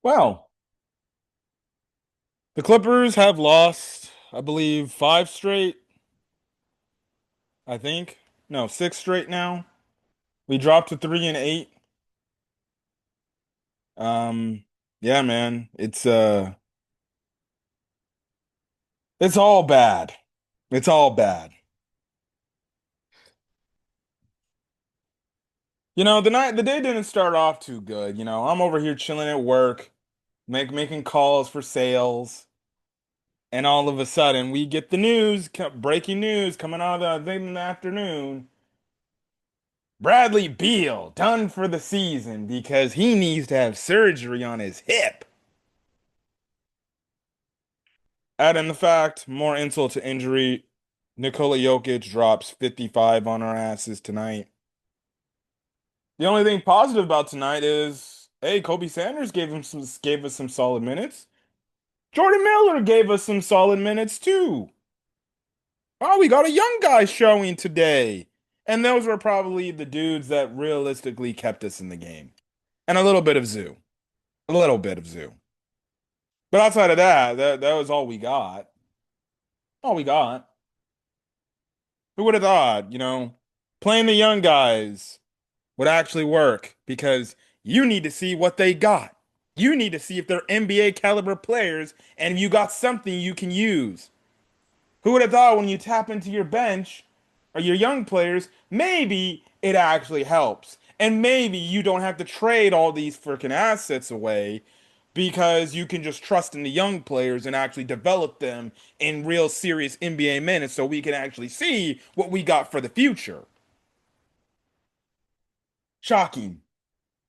Well, the Clippers have lost, I believe, five straight, I think. No, six straight now. We dropped to 3-8. Um, yeah, man. It's all bad. It's all bad. The day didn't start off too good. I'm over here chilling at work, making calls for sales, and all of a sudden we get the news, breaking news coming out of the thing in the afternoon. Bradley Beal done for the season because he needs to have surgery on his hip. Add in the fact, more insult to injury, Nikola Jokic drops 55 on our asses tonight. The only thing positive about tonight is, hey, Kobe Sanders gave us some solid minutes. Jordan Miller gave us some solid minutes too. Oh, we got a young guy showing today. And those were probably the dudes that realistically kept us in the game. And a little bit of Zoo. A little bit of Zoo. But outside of that was all we got. All we got. Who would have thought, playing the young guys would actually work because you need to see what they got. You need to see if they're NBA caliber players and if you got something you can use. Who would have thought when you tap into your bench or your young players, maybe it actually helps. And maybe you don't have to trade all these freaking assets away because you can just trust in the young players and actually develop them in real serious NBA minutes so we can actually see what we got for the future. Shocking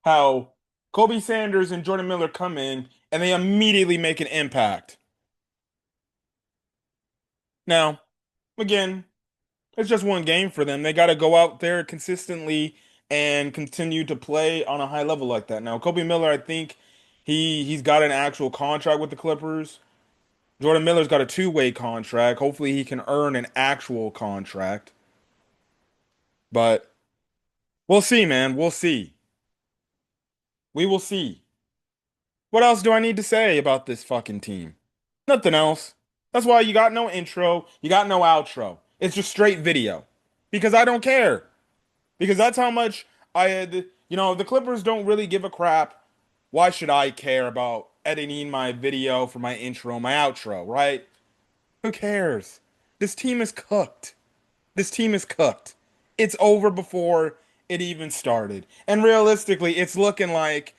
how Kobe Sanders and Jordan Miller come in and they immediately make an impact. Now, again, it's just one game for them. They got to go out there consistently and continue to play on a high level like that. Now, Kobe Miller, I think he's got an actual contract with the Clippers. Jordan Miller's got a two-way contract. Hopefully, he can earn an actual contract. But we'll see, man. We'll see. We will see. What else do I need to say about this fucking team? Nothing else. That's why you got no intro, you got no outro. It's just straight video. Because I don't care. Because that's how much I had, the Clippers don't really give a crap. Why should I care about editing my video for my intro, my outro, right? Who cares? This team is cooked. This team is cooked. It's over before it even started. And realistically, it's looking like,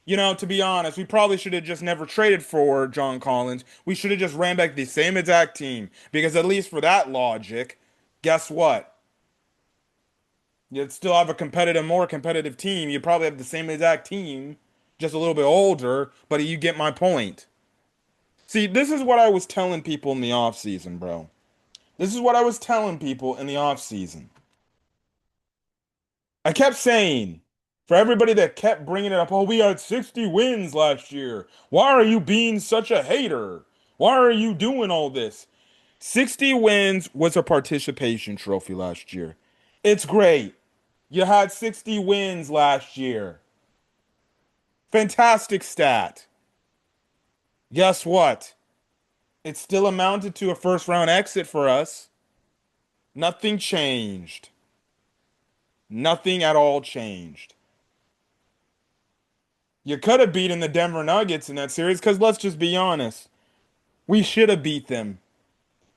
to be honest, we probably should have just never traded for John Collins. We should have just ran back the same exact team. Because at least for that logic, guess what? You'd still have a more competitive team. You probably have the same exact team, just a little bit older, but you get my point. See, this is what I was telling people in the off season, bro. This is what I was telling people in the off season. I kept saying, for everybody that kept bringing it up, oh, we had 60 wins last year. Why are you being such a hater? Why are you doing all this? 60 wins was a participation trophy last year. It's great. You had 60 wins last year. Fantastic stat. Guess what? It still amounted to a first round exit for us. Nothing changed. Nothing at all changed. You could have beaten the Denver Nuggets in that series because let's just be honest. We should have beat them,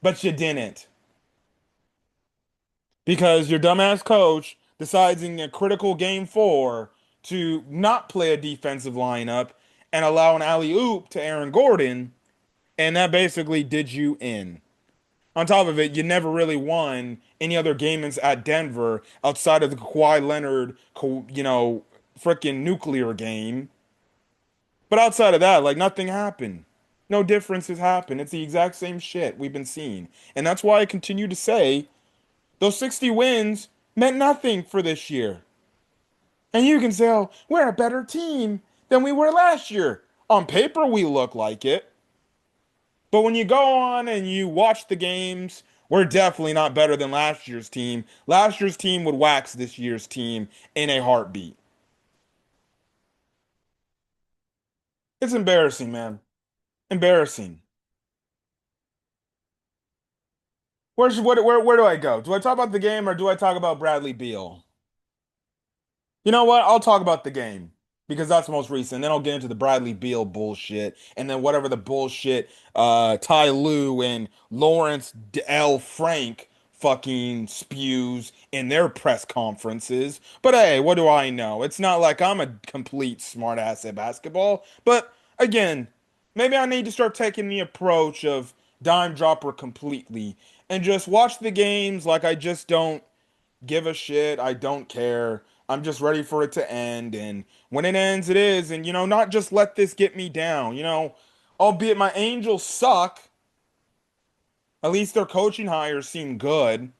but you didn't. Because your dumbass coach decides in a critical game 4 to not play a defensive lineup and allow an alley-oop to Aaron Gordon, and that basically did you in. On top of it, you never really won any other games at Denver outside of the Kawhi Leonard, freaking nuclear game. But outside of that, like nothing happened. No difference has happened. It's the exact same shit we've been seeing. And that's why I continue to say those 60 wins meant nothing for this year. And you can say, oh, we're a better team than we were last year. On paper, we look like it. But when you go on and you watch the games, we're definitely not better than last year's team. Last year's team would wax this year's team in a heartbeat. It's embarrassing, man. Embarrassing. Where do I go? Do I talk about the game or do I talk about Bradley Beal? You know what? I'll talk about the game because that's the most recent. Then I'll get into the Bradley Beal bullshit and then whatever the bullshit Ty Lue and Lawrence L. Frank fucking spews in their press conferences. But hey, what do I know? It's not like I'm a complete smartass at basketball. But again, maybe I need to start taking the approach of dime dropper completely and just watch the games like I just don't give a shit. I don't care. I'm just ready for it to end. And when it ends, it is. And, not just let this get me down. Albeit my Angels suck, at least their coaching hires seem good.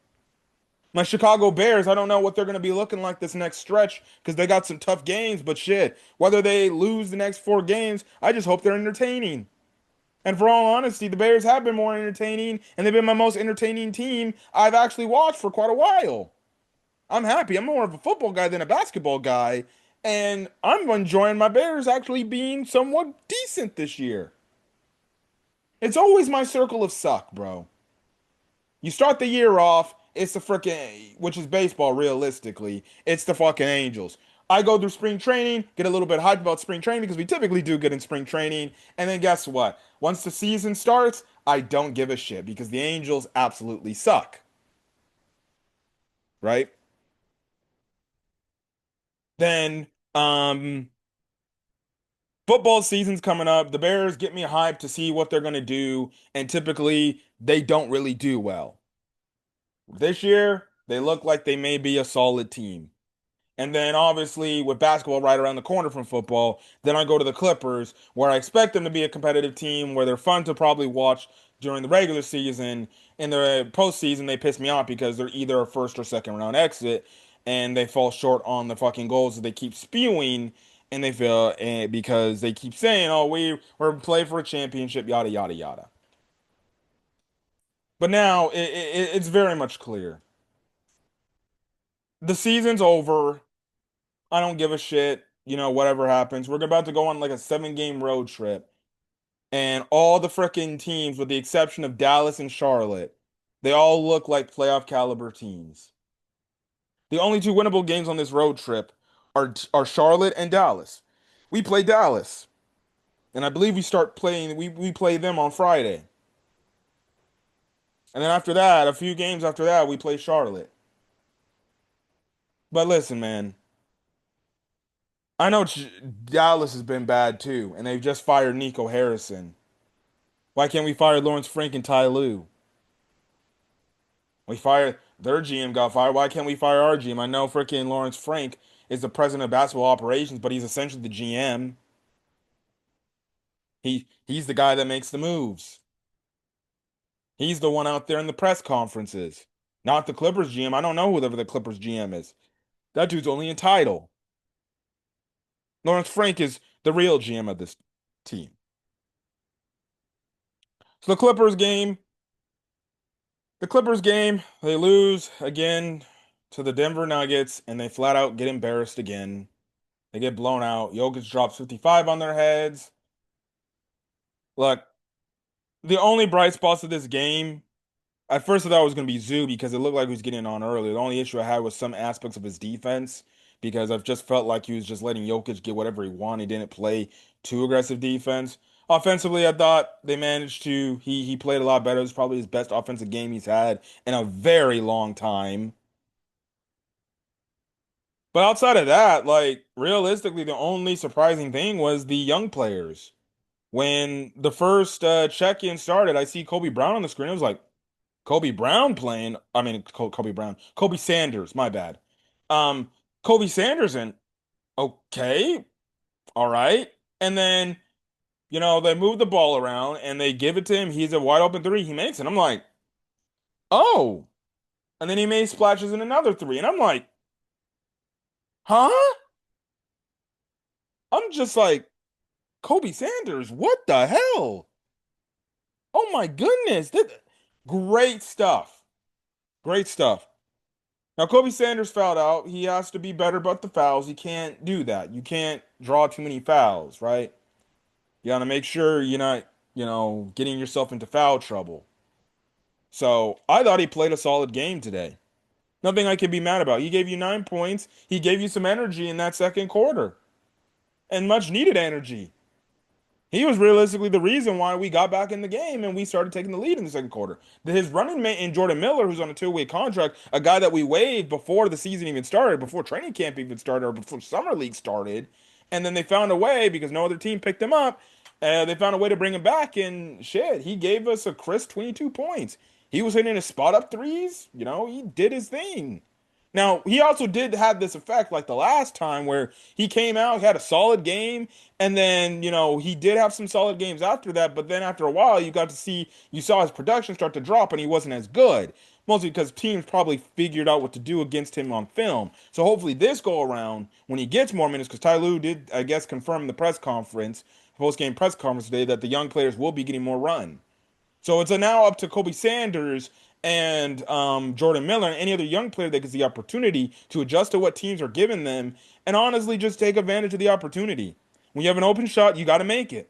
My Chicago Bears, I don't know what they're going to be looking like this next stretch because they got some tough games, but shit, whether they lose the next 4 games, I just hope they're entertaining. And for all honesty, the Bears have been more entertaining, and they've been my most entertaining team I've actually watched for quite a while. I'm happy. I'm more of a football guy than a basketball guy, and I'm enjoying my Bears actually being somewhat decent this year. It's always my circle of suck, bro. You start the year off, it's the freaking, which is baseball realistically, it's the fucking Angels. I go through spring training, get a little bit hyped about spring training because we typically do good in spring training, and then guess what? Once the season starts, I don't give a shit because the Angels absolutely suck, right? Then, football season's coming up. The Bears get me hyped to see what they're going to do, and typically they don't really do well. This year, they look like they may be a solid team. And then obviously with basketball right around the corner from football, then I go to the Clippers where I expect them to be a competitive team where they're fun to probably watch during the regular season. In the postseason, they piss me off because they're either a first or second round exit and they fall short on the fucking goals that they keep spewing and they feel because they keep saying, "Oh, we're play for a championship, yada yada yada." But now it's very much clear. The season's over. I don't give a shit. Whatever happens. We're about to go on like a 7 game road trip. And all the freaking teams, with the exception of Dallas and Charlotte, they all look like playoff caliber teams. The only two winnable games on this road trip are Charlotte and Dallas. We play Dallas. And I believe we play them on Friday. And then after that, a few games after that, we play Charlotte. But listen, man, I know Dallas has been bad too, and they've just fired Nico Harrison. Why can't we fire Lawrence Frank and Ty Lue? We fired their GM got fired. Why can't we fire our GM? I know freaking Lawrence Frank is the president of basketball operations, but he's essentially the GM. He's the guy that makes the moves. He's the one out there in the press conferences. Not the Clippers GM. I don't know whoever the Clippers GM is. That dude's only in title. Lawrence Frank is the real GM of this team. So the Clippers game, they lose again to the Denver Nuggets, and they flat out get embarrassed again. They get blown out. Jokic drops 55 on their heads. Look, the only bright spots of this game, at first I thought it was going to be Zoo because it looked like he was getting on early. The only issue I had was some aspects of his defense because I've just felt like he was just letting Jokic get whatever he wanted. He didn't play too aggressive defense. Offensively, I thought they managed to. He played a lot better. It was probably his best offensive game he's had in a very long time. But outside of that, like realistically, the only surprising thing was the young players. When the first check-in started, I see Kobe Brown on the screen. I was like, Kobe Brown playing. I mean, Kobe Brown, Kobe Sanders. My bad. Um, Kobe Sanders and okay, all right. And then they move the ball around and they give it to him. He's a wide open three. He makes it. I'm like, oh. And then he made splashes in another three, and I'm like, huh? I'm just like, Kobe Sanders. What the hell? Oh my goodness. Great stuff. Great stuff. Now, Kobe Sanders fouled out. He has to be better about the fouls. He can't do that. You can't draw too many fouls, right? You gotta make sure you're not, getting yourself into foul trouble. So I thought he played a solid game today. Nothing I can be mad about. He gave you 9 points. He gave you some energy in that second quarter, and much needed energy. He was realistically the reason why we got back in the game and we started taking the lead in the second quarter. His running mate in Jordan Miller, who's on a two-way contract, a guy that we waived before the season even started, before training camp even started, or before summer league started, and then they found a way because no other team picked him up. They found a way to bring him back, and shit, he gave us a crisp 22 points. He was hitting his spot up threes. He did his thing. Now, he also did have this effect like the last time where he came out, he had a solid game, and then, he did have some solid games after that, but then after a while, you saw his production start to drop and he wasn't as good. Mostly because teams probably figured out what to do against him on film. So hopefully this go around, when he gets more minutes, because Ty Lue did, I guess, confirm in the post-game press conference today, that the young players will be getting more run. So it's now up to Kobe Sanders and Jordan Miller and any other young player that gets the opportunity to adjust to what teams are giving them and honestly just take advantage of the opportunity. When you have an open shot, you got to make it.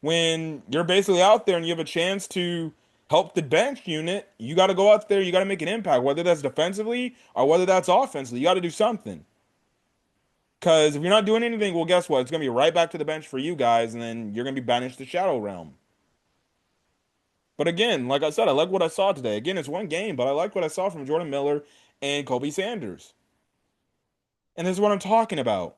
When you're basically out there and you have a chance to help the bench unit, you got to go out there, you got to make an impact, whether that's defensively or whether that's offensively. You got to do something. Because if you're not doing anything, well, guess what? It's going to be right back to the bench for you guys, and then you're going to be banished to Shadow Realm. But again, like I said, I like what I saw today. Again, it's one game, but I like what I saw from Jordan Miller and Kobe Sanders. And this is what I'm talking about.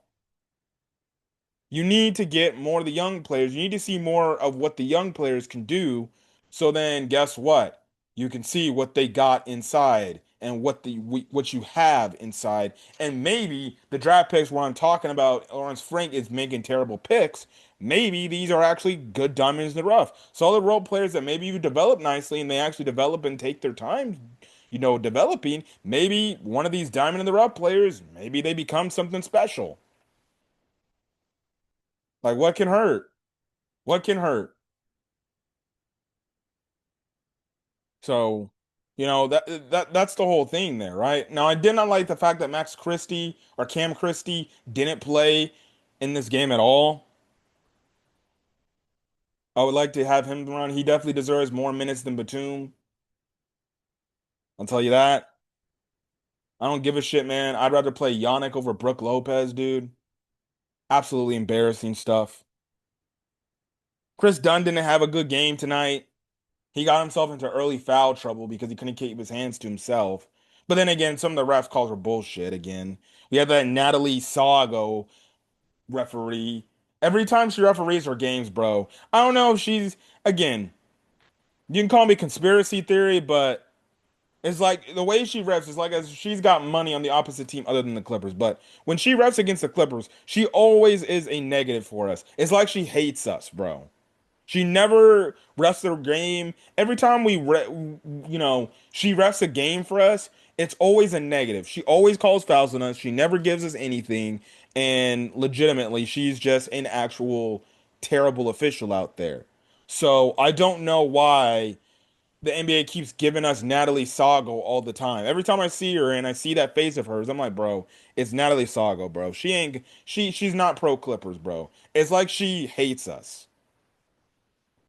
You need to get more of the young players. You need to see more of what the young players can do. So then, guess what? You can see what they got inside and what you have inside. And maybe the draft picks where I'm talking about, Lawrence Frank is making terrible picks. Maybe these are actually good diamonds in the rough. Solid role players that maybe you develop nicely and they actually develop and take their time, developing. Maybe one of these diamond in the rough players, maybe they become something special. Like what can hurt? What can hurt? So, that's the whole thing there, right? Now, I did not like the fact that Max Christie or Cam Christie didn't play in this game at all. I would like to have him run. He definitely deserves more minutes than Batum. I'll tell you that. I don't give a shit, man. I'd rather play Yannick over Brook Lopez, dude. Absolutely embarrassing stuff. Chris Dunn didn't have a good game tonight. He got himself into early foul trouble because he couldn't keep his hands to himself. But then again, some of the refs calls were bullshit again. We had that Natalie Sago referee. Every time she referees her games, bro. I don't know if again, you can call me conspiracy theory, but it's like the way she refs is like as she's got money on the opposite team other than the Clippers. But when she refs against the Clippers, she always is a negative for us. It's like she hates us, bro. She never refs her game. Every time she refs a game for us, it's always a negative. She always calls fouls on us. She never gives us anything. And legitimately, she's just an actual terrible official out there. So I don't know why the NBA keeps giving us Natalie Sago all the time. Every time I see her and I see that face of hers, I'm like, bro, it's Natalie Sago, bro. She's not pro Clippers, bro. It's like she hates us.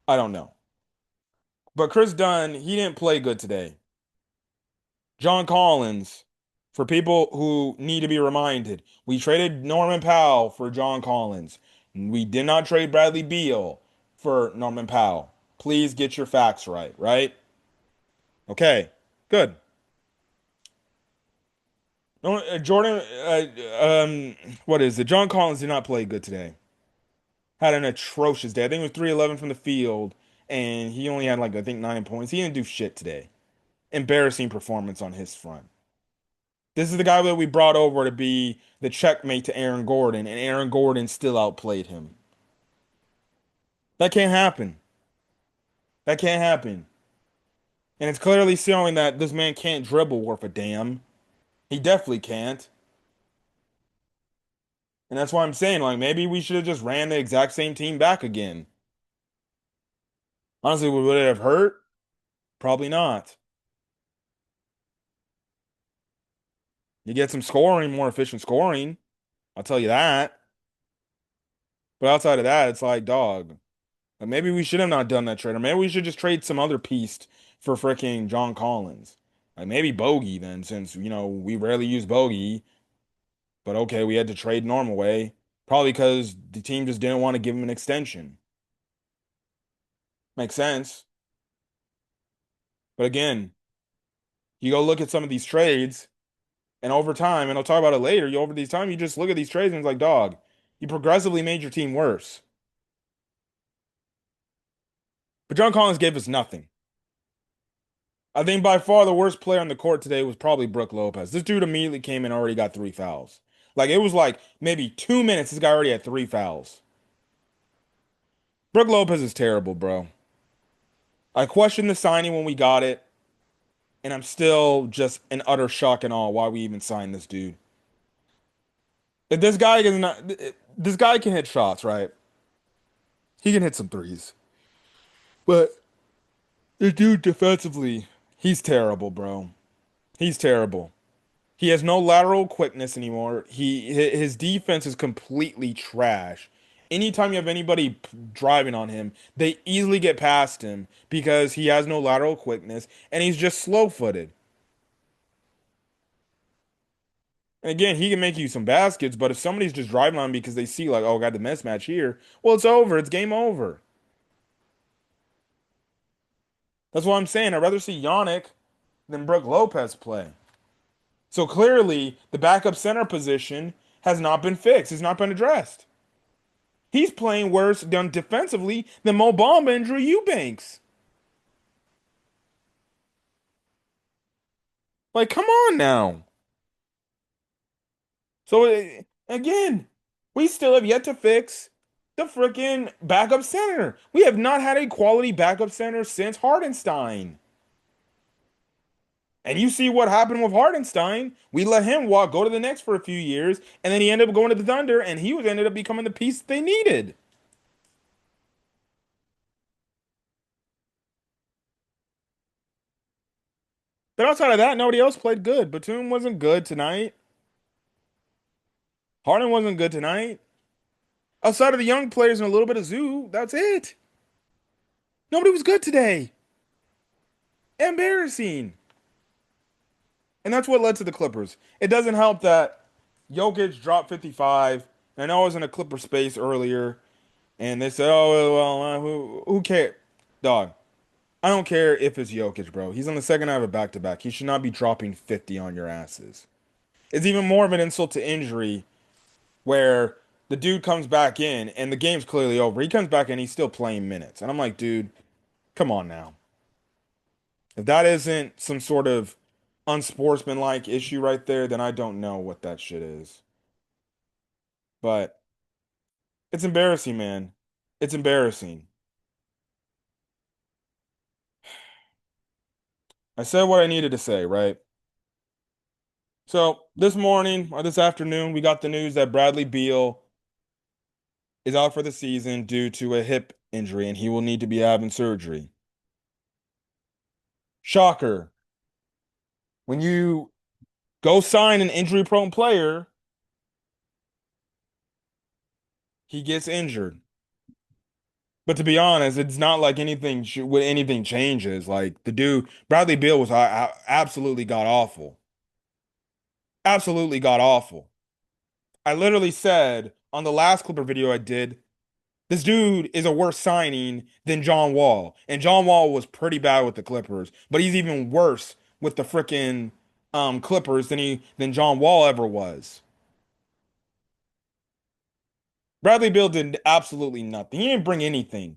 I don't know. But Chris Dunn, he didn't play good today. John Collins, for people who need to be reminded, we traded Norman Powell for John Collins. We did not trade Bradley Beal for Norman Powell. Please get your facts right, right? Okay, good. No, Jordan, what is it? John Collins did not play good today. Had an atrocious day. I think it was 311 from the field, and he only had like I think 9 points. He didn't do shit today. Embarrassing performance on his front. This is the guy that we brought over to be the checkmate to Aaron Gordon, and Aaron Gordon still outplayed him. That can't happen. That can't happen. And it's clearly showing that this man can't dribble worth a damn. He definitely can't. And that's why I'm saying, like, maybe we should have just ran the exact same team back again. Honestly, would it have hurt? Probably not. You get some scoring, more efficient scoring. I'll tell you that. But outside of that, it's like, dog, like maybe we should have not done that trade, or maybe we should just trade some other piece for freaking John Collins. Like maybe Bogey then, since we rarely use Bogey. But okay, we had to trade normal way, probably because the team just didn't want to give him an extension. Makes sense. But again, you go look at some of these trades, and over time, and I'll talk about it later. You over these time, you just look at these trades and it's like, dog, you progressively made your team worse. But John Collins gave us nothing. I think by far the worst player on the court today was probably Brook Lopez. This dude immediately came in and already got 3 fouls. Like it was like maybe 2 minutes, this guy already had 3 fouls. Brook Lopez is terrible, bro. I questioned the signing when we got it, and I'm still just in utter shock and awe why we even signed this dude. If this guy is not, this guy can hit shots, right? He can hit some threes. But the dude defensively, he's terrible, bro. He's terrible. He has no lateral quickness anymore. His defense is completely trash. Anytime you have anybody driving on him, they easily get past him because he has no lateral quickness and he's just slow-footed. And again, he can make you some baskets, but if somebody's just driving on him because they see like, oh, I got the mismatch here, well, it's over. It's game over. That's what I'm saying. I'd rather see Yannick than Brook Lopez play. So clearly, the backup center position has not been fixed. It's not been addressed. He's playing worse done defensively than Mo Bamba and Drew Eubanks. Like, come on now. So again, we still have yet to fix the freaking backup center. We have not had a quality backup center since Hardenstein. And you see what happened with Hardenstein. We let him go to the Knicks for a few years, and then he ended up going to the Thunder, and he was ended up becoming the piece they needed. But outside of that, nobody else played good. Batum wasn't good tonight. Harden wasn't good tonight. Outside of the young players and a little bit of Zoo, that's it. Nobody was good today. Embarrassing. And that's what led to the Clippers. It doesn't help that Jokic dropped 55. I know I was in a Clipper space earlier, and they said, "Oh well, who cares, dog? I don't care if it's Jokic, bro. He's on the second half of back to back. He should not be dropping 50 on your asses. It's even more of an insult to injury where the dude comes back in and the game's clearly over. He comes back in, he's still playing minutes, and I'm like, dude, come on now. If that isn't some sort of unsportsmanlike issue right there, then I don't know what that shit is. But it's embarrassing, man. It's embarrassing. I said what I needed to say, right? So this morning or this afternoon, we got the news that Bradley Beal is out for the season due to a hip injury and he will need to be having surgery. Shocker. When you go sign an injury-prone player, he gets injured. But to be honest, it's not like anything changes. Like the dude, Bradley Beal was absolutely god awful. Absolutely god awful. I literally said on the last Clipper video I did, this dude is a worse signing than John Wall. And John Wall was pretty bad with the Clippers, but he's even worse with the freaking Clippers than John Wall ever was. Bradley Beal did absolutely nothing. He didn't bring anything.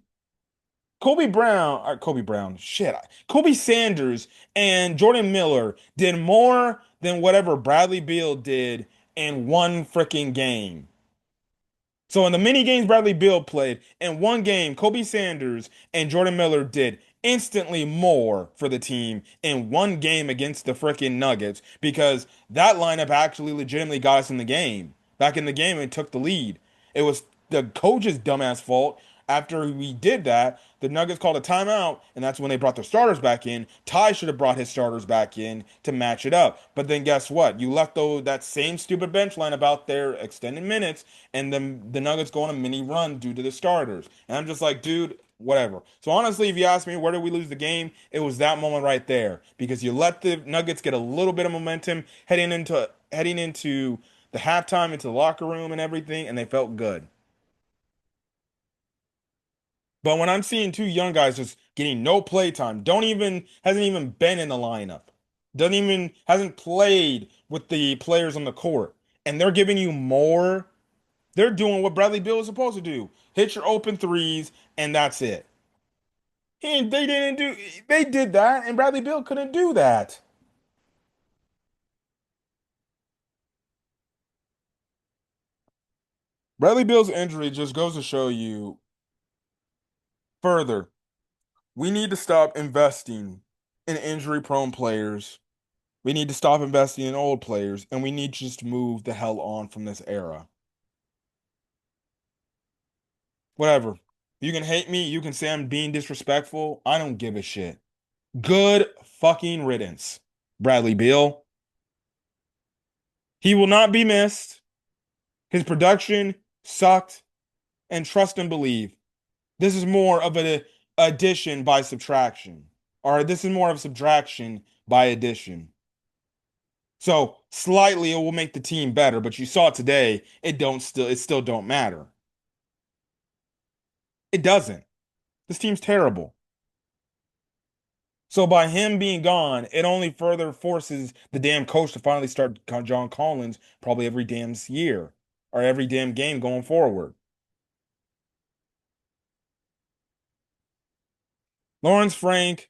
Kobe Brown, shit. Kobe Sanders and Jordan Miller did more than whatever Bradley Beal did in one freaking game. So in the mini games Bradley Beal played, in one game, Kobe Sanders and Jordan Miller did instantly more for the team in one game against the freaking Nuggets because that lineup actually legitimately got us in the game. Back in the game and took the lead. It was the coach's dumbass fault. after we did that, the Nuggets called a timeout, and that's when they brought their starters back in. Ty should have brought his starters back in to match it up. But then guess what? You left that same stupid bench line about their extended minutes, and then the Nuggets go on a mini run due to the starters. And I'm just like, dude, whatever. So honestly, if you ask me where did we lose the game, it was that moment right there because you let the Nuggets get a little bit of momentum heading into the halftime, into the locker room and everything, and they felt good. But when I'm seeing two young guys just getting no play time, don't even hasn't even been in the lineup, doesn't even hasn't played with the players on the court, and they're giving you more. They're doing what Bradley Beal is supposed to do: hit your open threes, and that's it. And they didn't do. They did that, and Bradley Beal couldn't do that. Bradley Beal's injury just goes to show you further. We need to stop investing in injury-prone players. We need to stop investing in old players, and we need to just move the hell on from this era. Whatever. You can hate me, you can say I'm being disrespectful. I don't give a shit. Good fucking riddance, Bradley Beal. He will not be missed. His production sucked, and trust and believe. This is more of an addition by subtraction. Or this is more of subtraction by addition. So slightly it will make the team better, but you saw today, it still don't matter. It doesn't. This team's terrible. So by him being gone, it only further forces the damn coach to finally start John Collins probably every damn year or every damn game going forward. Lawrence Frank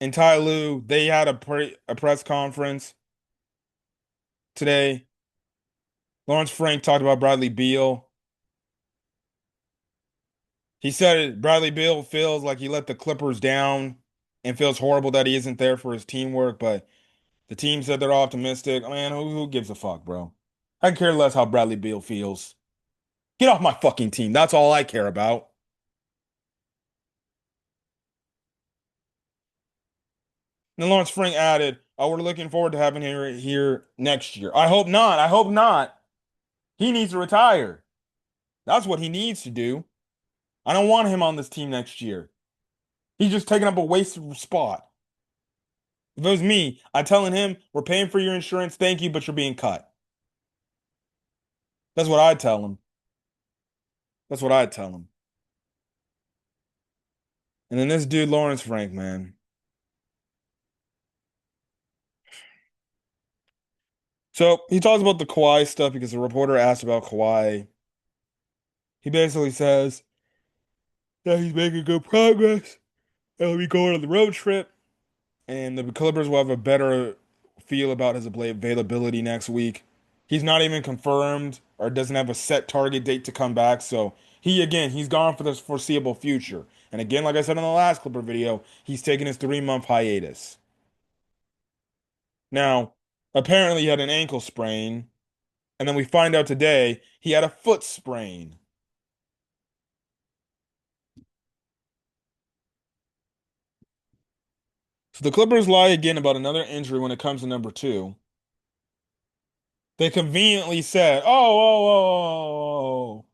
and Ty Lue, they had a press conference today. Lawrence Frank talked about Bradley Beal. He said Bradley Beal feels like he let the Clippers down and feels horrible that he isn't there for his teamwork, but the team said they're optimistic. Man, who gives a fuck, bro? I care less how Bradley Beal feels. Get off my fucking team. That's all I care about. And then Lawrence Frank added, "Oh, we're looking forward to having him here next year." I hope not. I hope not. He needs to retire. That's what he needs to do. I don't want him on this team next year. He's just taking up a wasted spot. If it was me, I'd telling him, "We're paying for your insurance, thank you, but you're being cut." That's what I'd tell him. That's what I'd tell him. And then this dude, Lawrence Frank, man. So he talks about the Kawhi stuff because the reporter asked about Kawhi. He basically says that he's making good progress. And he'll be going on the road trip, and the Clippers will have a better feel about his availability next week. He's not even confirmed or doesn't have a set target date to come back. So he's gone for this foreseeable future. And again, like I said in the last Clipper video, he's taking his 3 month hiatus. Now, apparently he had an ankle sprain, and then we find out today he had a foot sprain. So the Clippers lie again about another injury when it comes to number two. They conveniently said, oh,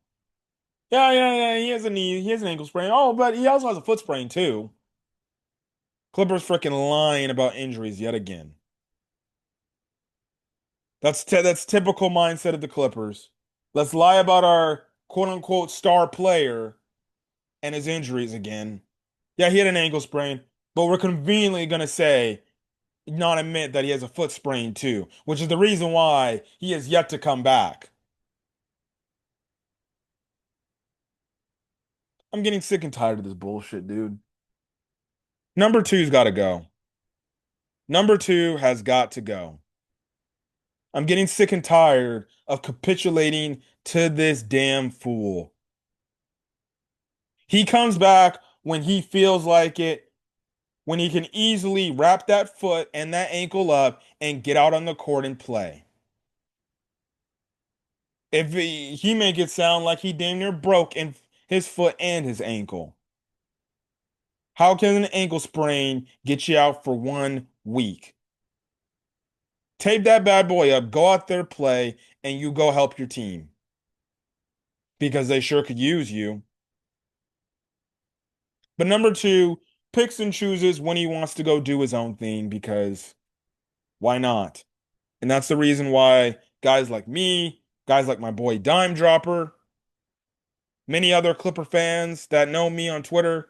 yeah, yeah, yeah, he has an ankle sprain. Oh, but he also has a foot sprain too. Clippers freaking lying about injuries yet again. That's typical mindset of the Clippers. Let's lie about our quote unquote star player and his injuries again. Yeah, he had an ankle sprain, but we're conveniently gonna say, not admit that he has a foot sprain too, which is the reason why he has yet to come back. I'm getting sick and tired of this bullshit, dude. Number two's got to go. Number two has got to go. I'm getting sick and tired of capitulating to this damn fool. He comes back when he feels like it, when he can easily wrap that foot and that ankle up and get out on the court and play. If he make it sound like he damn near broke his foot and his ankle. How can an ankle sprain get you out for 1 week? Tape that bad boy up, go out there, play, and you go help your team because they sure could use you. But number two, picks and chooses when he wants to go do his own thing because why not? And that's the reason why guys like me, guys like my boy Dime Dropper, many other Clipper fans that know me on Twitter,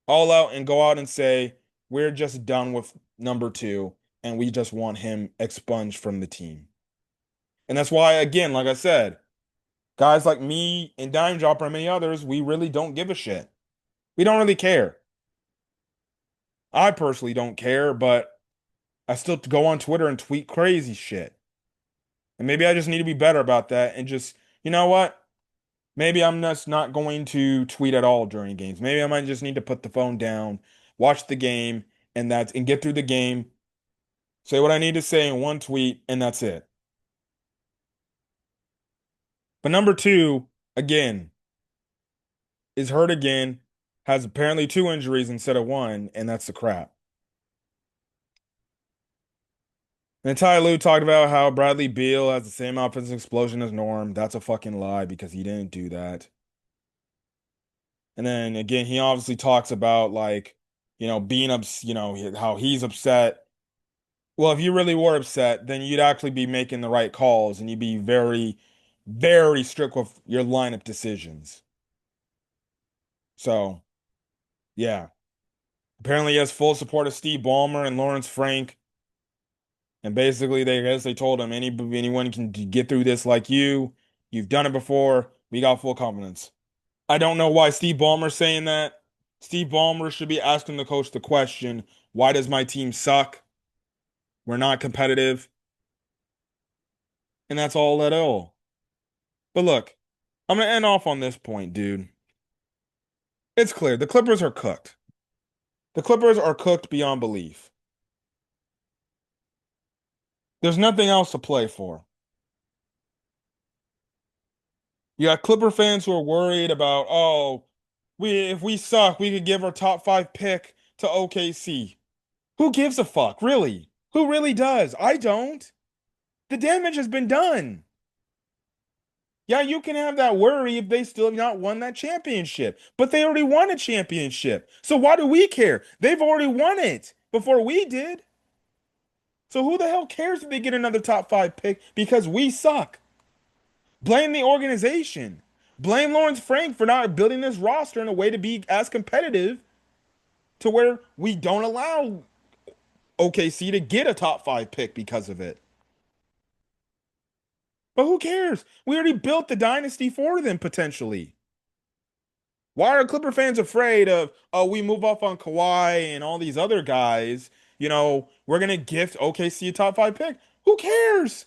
all out and go out and say, we're just done with number two and we just want him expunged from the team. And that's why, again, like I said, guys like me and Dime Dropper and many others, we really don't give a shit. We don't really care. I personally don't care, but I still go on Twitter and tweet crazy shit. And maybe I just need to be better about that and just, you know what? Maybe I'm just not going to tweet at all during games. Maybe I might just need to put the phone down, watch the game, and get through the game, say what I need to say in one tweet, and that's it. But number two, again, is hurt again, has apparently two injuries instead of one, and that's the crap. And Ty Lue talked about how Bradley Beal has the same offensive explosion as Norm. That's a fucking lie because he didn't do that. And then again, he obviously talks about like, being ups, how he's upset. Well, if you really were upset, then you'd actually be making the right calls and you'd be very, very strict with your lineup decisions. So, yeah. Apparently he has full support of Steve Ballmer and Lawrence Frank. And basically, I guess they told him anyone can get through this like you. You've done it before. We got full confidence. I don't know why Steve Ballmer's saying that. Steve Ballmer should be asking the coach the question, why does my team suck? We're not competitive. And that's all at all. But look, I'm gonna end off on this point, dude. It's clear the Clippers are cooked. The Clippers are cooked beyond belief. There's nothing else to play for. You got Clipper fans who are worried about, oh, if we suck, we could give our top five pick to OKC. Who gives a fuck, really? Who really does? I don't. The damage has been done. Yeah, you can have that worry if they still have not won that championship, but they already won a championship. So why do we care? They've already won it before we did. So who the hell cares if they get another top five pick because we suck? Blame the organization. Blame Lawrence Frank for not building this roster in a way to be as competitive to where we don't allow OKC to get a top five pick because of it. But who cares? We already built the dynasty for them potentially. Why are Clipper fans afraid of, oh, we move off on Kawhi and all these other guys? We're going to gift OKC a top five pick. Who cares?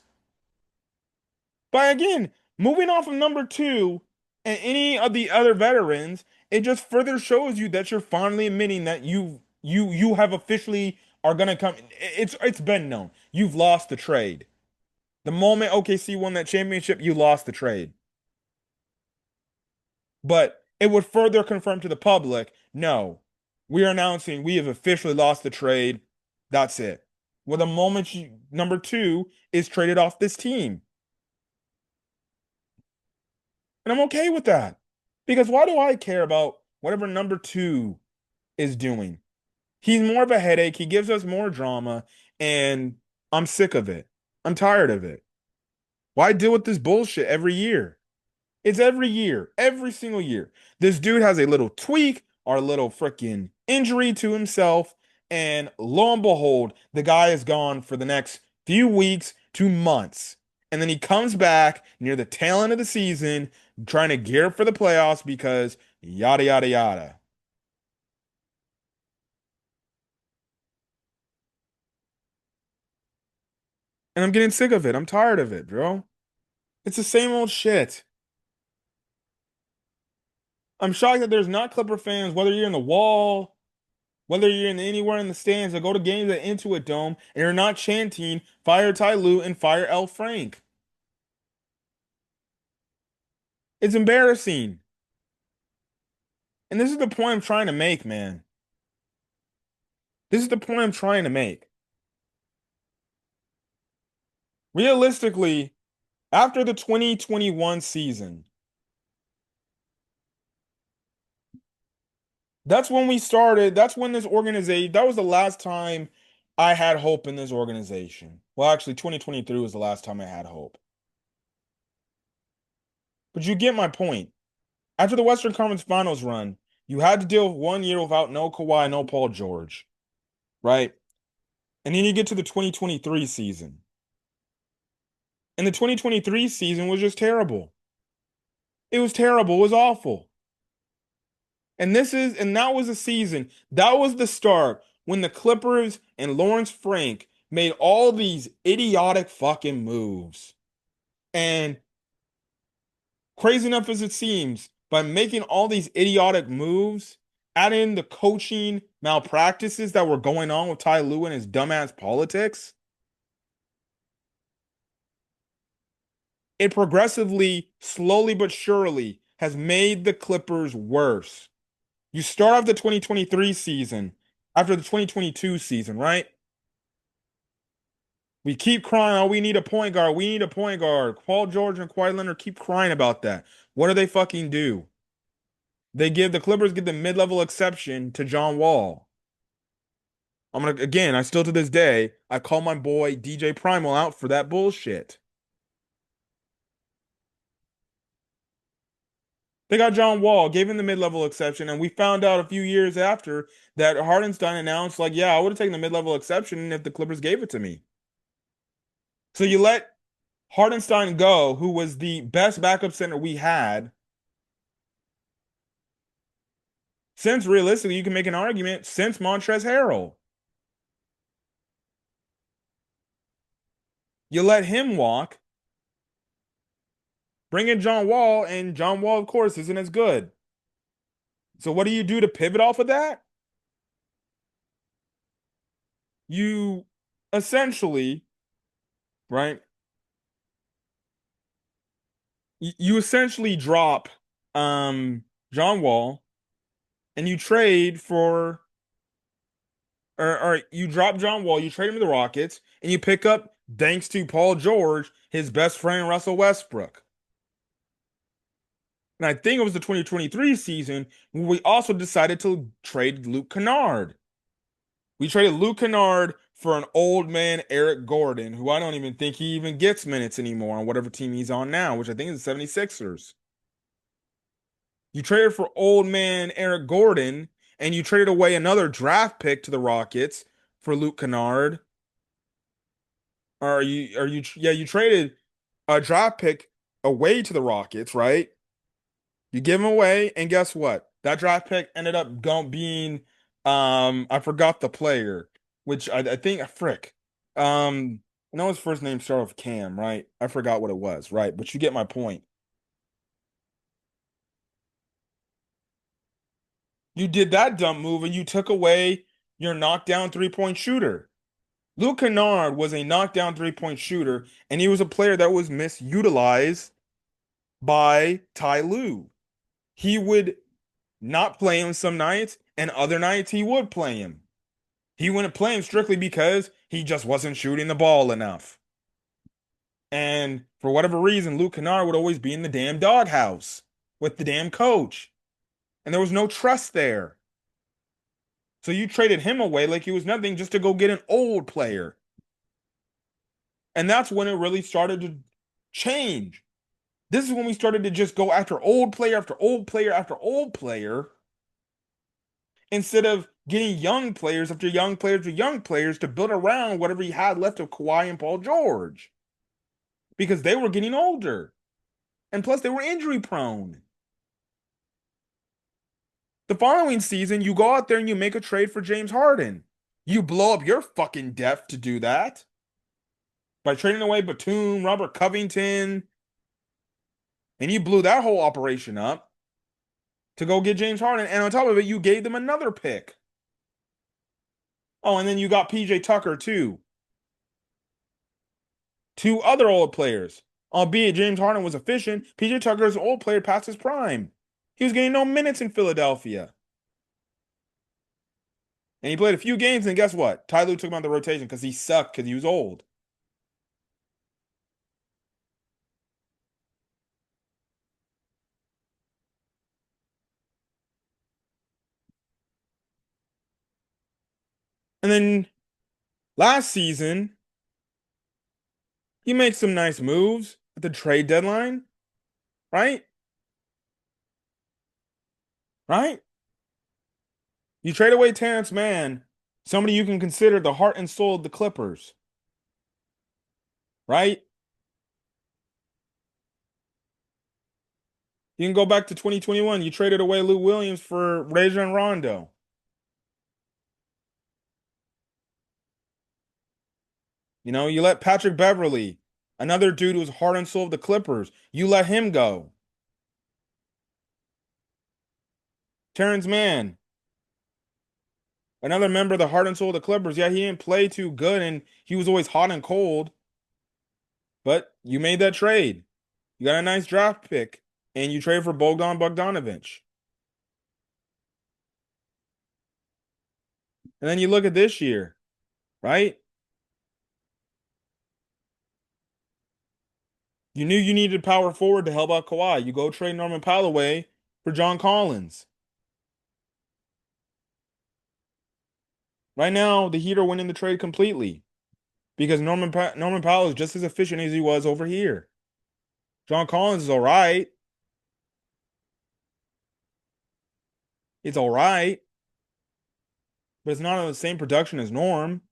But again, moving off of number two and any of the other veterans, it just further shows you that you're finally admitting that you have officially are gonna come. It's been known. You've lost the trade. The moment OKC won that championship, you lost the trade. But it would further confirm to the public, no, we are announcing we have officially lost the trade. That's it. Well, the moment number two is traded off this team. And I'm okay with that. Because why do I care about whatever number two is doing? He's more of a headache. He gives us more drama, and I'm sick of it. I'm tired of it. Why deal with this bullshit every year? It's every year, every single year. This dude has a little tweak or a little freaking injury to himself, and lo and behold, the guy is gone for the next few weeks to months. And then he comes back near the tail end of the season, trying to gear up for the playoffs because yada, yada, yada. And I'm getting sick of it. I'm tired of it, bro. It's the same old shit. I'm shocked that there's not Clipper fans, whether you're in the wall, whether you're in anywhere in the stands or go to games at Intuit Dome, and you're not chanting "Fire Ty Lue" and "Fire L Frank." It's embarrassing. And this is the point I'm trying to make, man. This is the point I'm trying to make. Realistically, after the 2021 season, that's when we started. That's when this organization, that was the last time I had hope in this organization. Well, actually, 2023 was the last time I had hope. But you get my point. After the Western Conference Finals run, you had to deal with 1 year without no Kawhi, no Paul George, right? And then you get to the 2023 season. And the 2023 season was just terrible. It was terrible. It was awful. And that was the season. That was the start when the Clippers and Lawrence Frank made all these idiotic fucking moves. And crazy enough as it seems, by making all these idiotic moves, adding the coaching malpractices that were going on with Ty Lue and his dumbass politics, it progressively, slowly but surely, has made the Clippers worse. You start off the 2023 season after the 2022 season, right? We keep crying, oh, we need a point guard. We need a point guard. Paul George and Kawhi Leonard keep crying about that. What do they fucking do? The Clippers give the mid-level exception to John Wall. I still to this day, I call my boy DJ Primal out for that bullshit. They got John Wall, gave him the mid-level exception, and we found out a few years after that Hardenstein announced, like, yeah, I would have taken the mid-level exception if the Clippers gave it to me. So you let Hardenstein go, who was the best backup center we had, since realistically you can make an argument since Montrezl Harrell. You let him walk, bring in John Wall, and John Wall, of course, isn't as good. So what do you do to pivot off of that? You essentially, right? You essentially drop John Wall and you trade for or you drop John Wall, you trade him to the Rockets, and you pick up, thanks to Paul George, his best friend Russell Westbrook. And I think it was the 2023 season when we also decided to trade Luke Kennard. We traded Luke Kennard for an old man Eric Gordon, who I don't even think he even gets minutes anymore on whatever team he's on now, which I think is the 76ers. You traded for old man Eric Gordon, and you traded away another draft pick to the Rockets for Luke Kennard. Yeah, you traded a draft pick away to the Rockets, right? You give him away, and guess what? That draft pick ended up going being I forgot the player, which I think frick. I know his first name started with Cam, right? I forgot what it was, right? But you get my point. You did that dumb move and you took away your knockdown three-point shooter. Luke Kennard was a knockdown three-point shooter, and he was a player that was misutilized by Ty Lue. He would not play him some nights, and other nights he would play him. He wouldn't play him strictly because he just wasn't shooting the ball enough. And for whatever reason, Luke Kennard would always be in the damn doghouse with the damn coach. And there was no trust there. So you traded him away like he was nothing just to go get an old player. And that's when it really started to change. This is when we started to just go after old player after old player after old player instead of getting young players after young players after young players to build around whatever he had left of Kawhi and Paul George. Because they were getting older. And plus, they were injury prone. The following season, you go out there and you make a trade for James Harden. You blow up your fucking depth to do that by trading away Batum, Robert Covington, and you blew that whole operation up to go get James Harden. And on top of it, you gave them another pick. Oh, and then you got PJ Tucker too. Two other old players. Albeit James Harden was efficient, PJ Tucker is an old player past his prime. He was getting no minutes in Philadelphia. And he played a few games, and guess what? Ty Lue took him out of the rotation because he sucked because he was old. And then last season, he made some nice moves at the trade deadline, right? Right? You trade away Terrence Mann, somebody you can consider the heart and soul of the Clippers, right? You can go back to 2021. You traded away Lou Williams for Rajon Rondo. You know, you let Patrick Beverly, another dude who's heart and soul of the Clippers, you let him go. Terrence Mann, another member of the heart and soul of the Clippers. Yeah, he didn't play too good and he was always hot and cold, but you made that trade. You got a nice draft pick and you traded for Bogdan Bogdanovic. And then you look at this year, right? You knew you needed power forward to help out Kawhi. You go trade Norman Powell away for John Collins. Right now, the Heat are winning the trade completely because Norman Powell is just as efficient as he was over here. John Collins is all right. It's all right, but it's not on the same production as Norm.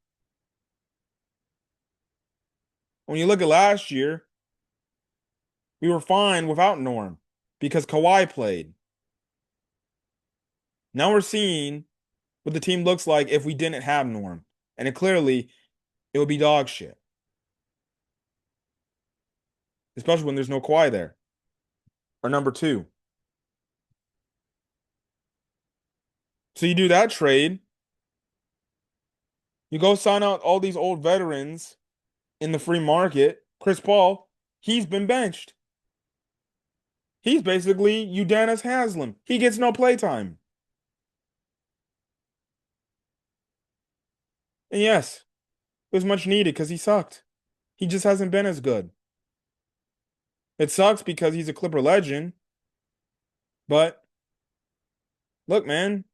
When you look at last year, we were fine without Norm because Kawhi played. Now we're seeing what the team looks like if we didn't have Norm, and it would be dog shit, especially when there's no Kawhi there. Or number two. So you do that trade, you go sign out all these old veterans in the free market. Chris Paul, he's been benched. He's basically Udonis Haslem. He gets no playtime. And yes, it was much needed because he sucked. He just hasn't been as good. It sucks because he's a Clipper legend, but look, man,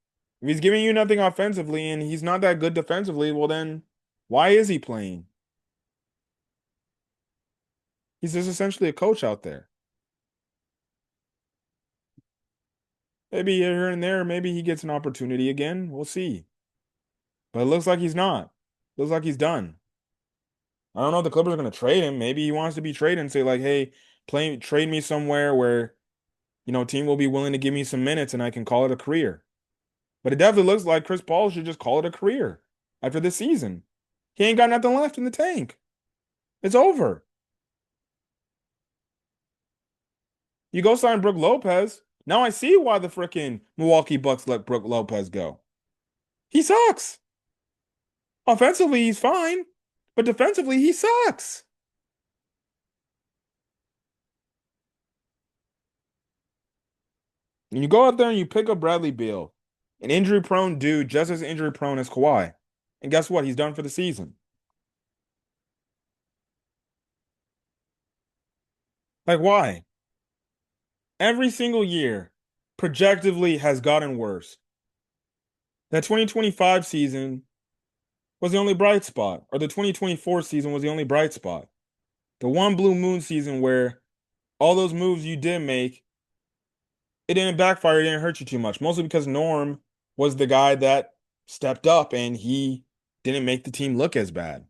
if he's giving you nothing offensively and he's not that good defensively, well then why is he playing? He's just essentially a coach out there. Maybe here and there, maybe he gets an opportunity again. We'll see. But it looks like he's not. Looks like he's done. I don't know if the Clippers are going to trade him. Maybe he wants to be traded and say like, "Hey, trade me somewhere where, team will be willing to give me some minutes and I can call it a career." But it definitely looks like Chris Paul should just call it a career after this season. He ain't got nothing left in the tank. It's over. You go sign Brook Lopez. Now I see why the freaking Milwaukee Bucks let Brook Lopez go. He sucks. Offensively, he's fine, but defensively, he sucks. And you go out there and you pick up Bradley Beal, an injury-prone dude, just as injury-prone as Kawhi. And guess what? He's done for the season. Like, why? Every single year, projectively has gotten worse. That 2025 season was the only bright spot, or the 2024 season was the only bright spot. The one blue moon season where all those moves you did make, it didn't backfire, it didn't hurt you too much. Mostly because Norm was the guy that stepped up and he didn't make the team look as bad.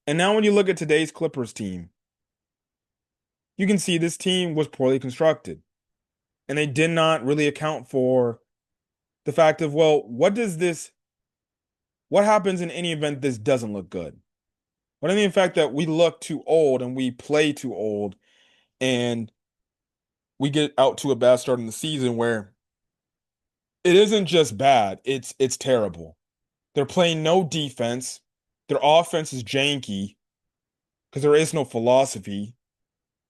And now when you look at today's Clippers team, you can see this team was poorly constructed. And they did not really account for the fact of, well, what happens in any event this doesn't look good? What in the fact that we look too old and we play too old and we get out to a bad start in the season where it isn't just bad, it's terrible. They're playing no defense. Their offense is janky because there is no philosophy.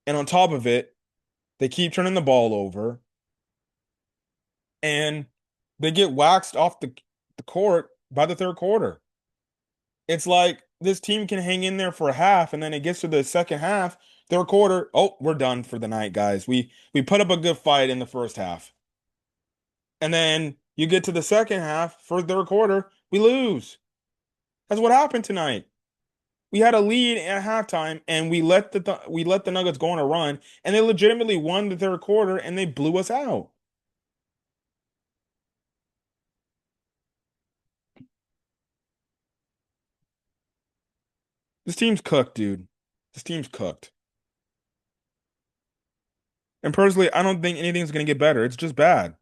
And on top of it, They keep turning the ball over, and they get waxed off the court by the third quarter. It's like this team can hang in there for a half, and then it gets to the second half, third quarter. Oh, we're done for the night, guys. We put up a good fight in the first half, and then you get to the second half, for third quarter, we lose. That's what happened tonight. We had a lead at halftime, and we let the Nuggets go on a run, and they legitimately won the third quarter, and they blew us out. This team's cooked, dude. This team's cooked. And personally, I don't think anything's gonna get better. It's just bad.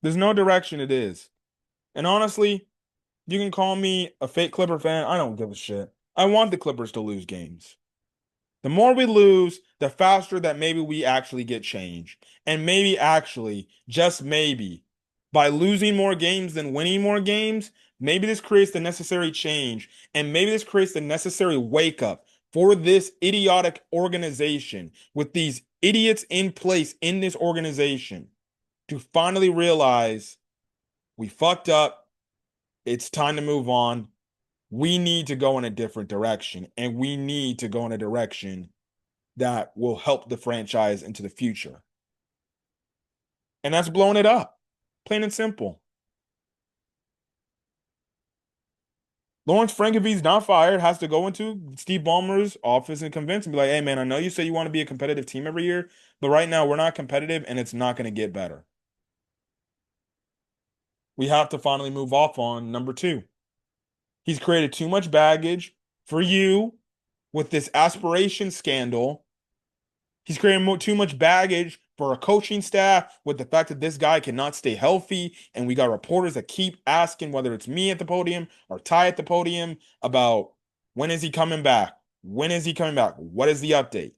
There's no direction it is. And honestly, you can call me a fake Clipper fan. I don't give a shit. I want the Clippers to lose games. The more we lose, the faster that maybe we actually get change. And maybe actually, just maybe, by losing more games than winning more games, maybe this creates the necessary change. And maybe this creates the necessary wake up for this idiotic organization with these idiots in place in this organization to finally realize we fucked up. It's time to move on. We need to go in a different direction, and we need to go in a direction that will help the franchise into the future. And that's blowing it up. Plain and simple. Lawrence Frank, if he's not fired, has to go into Steve Ballmer's office and convince him, be like, hey, man, I know you say you want to be a competitive team every year, but right now we're not competitive and it's not going to get better. We have to finally move off on number two. He's created too much baggage for you with this aspiration scandal. He's creating too much baggage for a coaching staff with the fact that this guy cannot stay healthy. And we got reporters that keep asking, whether it's me at the podium or Ty at the podium, about when is he coming back? When is he coming back? What is the update?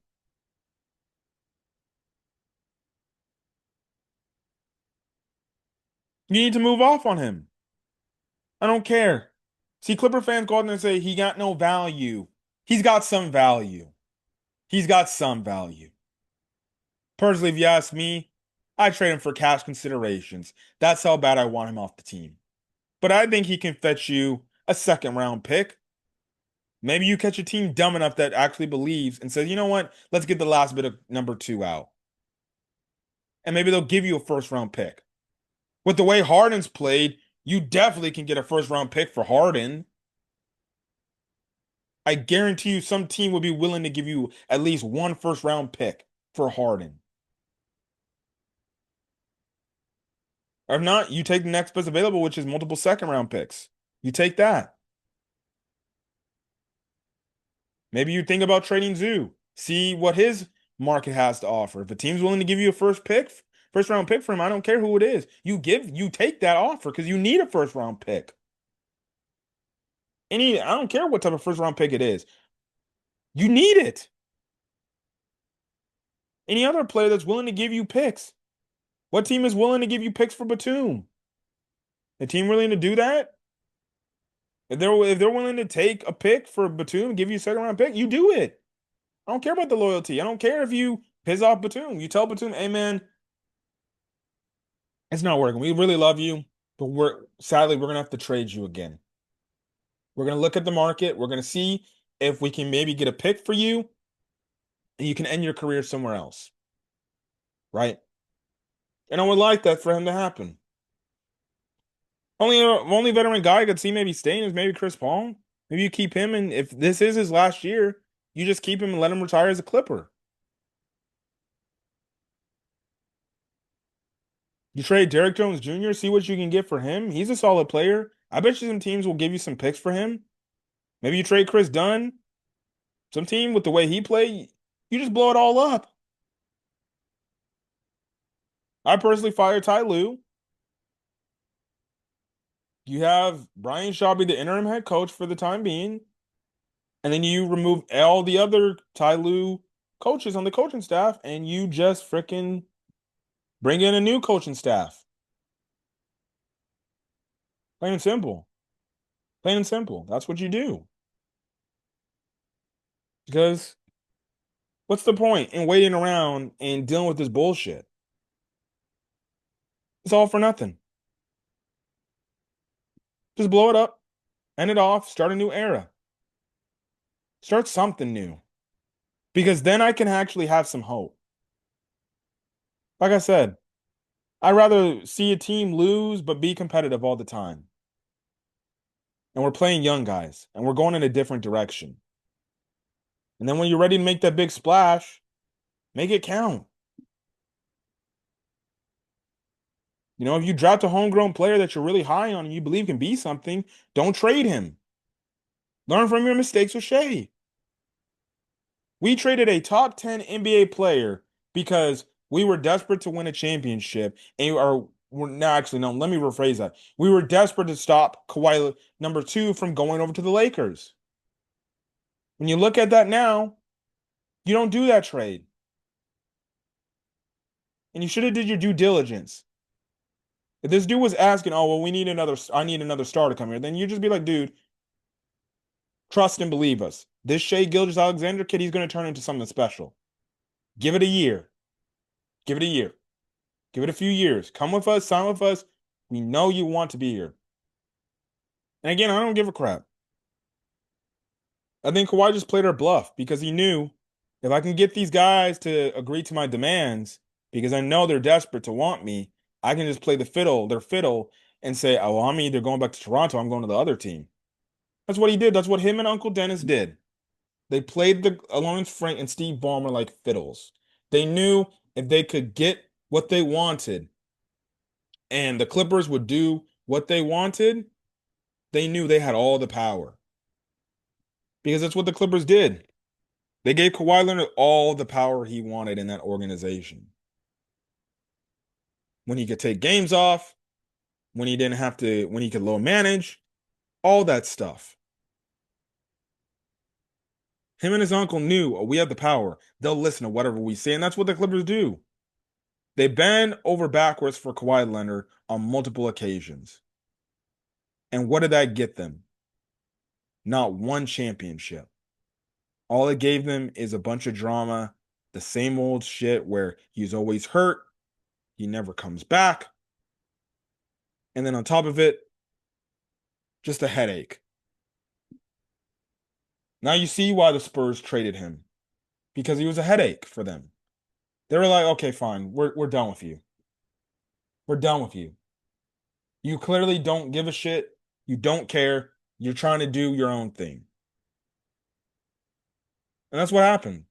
You need to move off on him. I don't care. See, Clipper fans go out there and say he got no value. He's got some value. He's got some value. Personally, if you ask me, I trade him for cash considerations. That's how bad I want him off the team. But I think he can fetch you a second round pick. Maybe you catch a team dumb enough that actually believes and says, you know what? Let's get the last bit of number two out. And maybe they'll give you a first round pick. With the way Harden's played, you definitely can get a first round pick for Harden. I guarantee you some team would be willing to give you at least one first round pick for Harden. Or if not, you take the next best available, which is multiple second round picks. You take that. Maybe you think about trading Zoo, see what his market has to offer. If a team's willing to give you a first round pick for him, I don't care who it is. You take that offer because you need a first round pick. I don't care what type of first round pick it is. You need it. Any other player that's willing to give you picks. What team is willing to give you picks for Batum? A team willing to do that? If they're willing to take a pick for Batum, give you a second round pick, you do it. I don't care about the loyalty. I don't care if you piss off Batum. You tell Batum, hey man, it's not working. We really love you, but we're gonna have to trade you again. We're gonna look at the market. We're gonna see if we can maybe get a pick for you, and you can end your career somewhere else. Right? And I would like that for him to happen. Only veteran guy I could see maybe staying is maybe Chris Paul. Maybe you keep him, and if this is his last year, you just keep him and let him retire as a Clipper. You trade Derrick Jones Jr., see what you can get for him. He's a solid player. I bet you some teams will give you some picks for him. Maybe you trade Chris Dunn. Some team with the way he played, you just blow it all up. I personally fire Ty Lue. You have Brian Shaw be the interim head coach for the time being, and then you remove all the other Ty Lue coaches on the coaching staff, and you just freaking bring in a new coaching staff. Plain and simple. Plain and simple. That's what you do. Because What's the point in waiting around and dealing with this bullshit? It's all for nothing. Just blow it up, end it off, start a new era, start something new. Because then I can actually have some hope. Like I said, I'd rather see a team lose but be competitive all the time. And we're playing young guys and we're going in a different direction. And then when you're ready to make that big splash, make it count. You know, if you draft a homegrown player that you're really high on and you believe can be something, don't trade him. Learn from your mistakes with Shea. We traded a top 10 NBA player because we were desperate to win a championship. And we're no, actually, no, let me rephrase that. We were desperate to stop Kawhi number two from going over to the Lakers. When you look at that now, you don't do that trade. And you should have did your due diligence. If this dude was asking, oh, well, I need another star to come here, then you just be like, dude, trust and believe us. This Shea Gilgeous-Alexander kid, he's going to turn into something special. Give it a year. Give it a year. Give it a few years. Come with us, sign with us. We know you want to be here. And again, I don't give a crap. I think Kawhi just played our bluff because he knew if I can get these guys to agree to my demands, because I know they're desperate to want me, I can just play their fiddle, and say, oh, well, I'm either going back to Toronto, I'm going to the other team. That's what he did. That's what him and Uncle Dennis did. They played the Lawrence Frank and Steve Ballmer like fiddles. They knew if they could get what they wanted and the Clippers would do what they wanted, they knew they had all the power because that's what the Clippers did. They gave Kawhi Leonard all the power he wanted in that organization. When he could take games off, when he didn't have to, when he could low manage, all that stuff. Him and his uncle knew, oh, we have the power. They'll listen to whatever we say, and that's what the Clippers do. They bend over backwards for Kawhi Leonard on multiple occasions. And what did that get them? Not one championship. All it gave them is a bunch of drama, the same old shit where he's always hurt, he never comes back. And then on top of it, just a headache. Now you see why the Spurs traded him because he was a headache for them. They were like, okay, fine, we're done with you. We're done with you. You clearly don't give a shit. You don't care. You're trying to do your own thing. And that's what happened.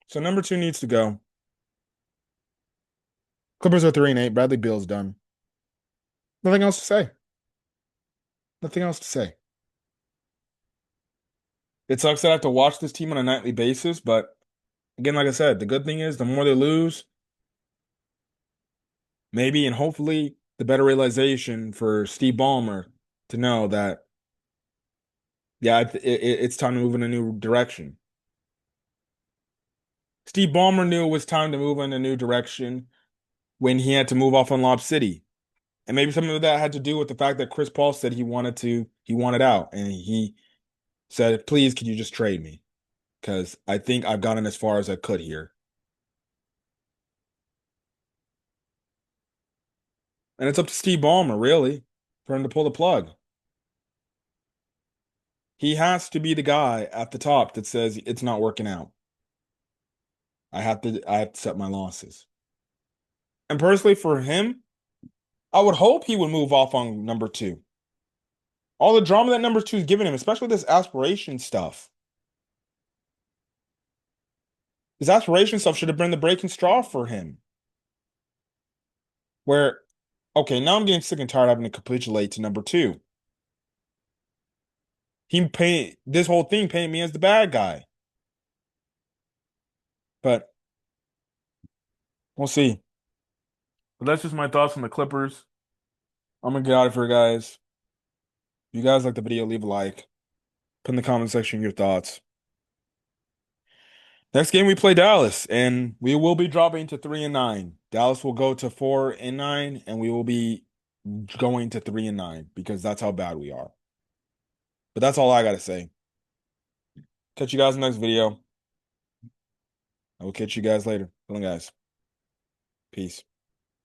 So number two needs to go. Clippers are 3-8. Bradley Beal's done. Nothing else to say. Nothing else to say. It sucks that I have to watch this team on a nightly basis, but again, like I said, the good thing is the more they lose, maybe and hopefully the better realization for Steve Ballmer to know that, yeah, it's time to move in a new direction. Steve Ballmer knew it was time to move in a new direction when he had to move off on Lob City. And maybe some of that had to do with the fact that Chris Paul said he wanted out. And he said, please, could you just trade me? Because I think I've gotten as far as I could here. And it's up to Steve Ballmer, really, for him to pull the plug. He has to be the guy at the top that says it's not working out. I have to set my losses. And personally, for him, I would hope he would move off on number two. All the drama that number two is giving him, especially this aspiration stuff. His aspiration stuff should have been the breaking straw for him. Where, okay, now I'm getting sick and tired of having to capitulate to number two. He paid this whole thing painted me as the bad guy. But we'll see. But that's just my thoughts on the Clippers. I'm gonna get out of here, guys. If you guys like the video, leave a like. Put in the comment section your thoughts. Next game we play Dallas, and we will be dropping to 3-9. Dallas will go to 4-9, and we will be going to 3-9 because that's how bad we are. But that's all I gotta say. Catch you guys in the next video. I will catch you guys later. Feeling guys. Peace.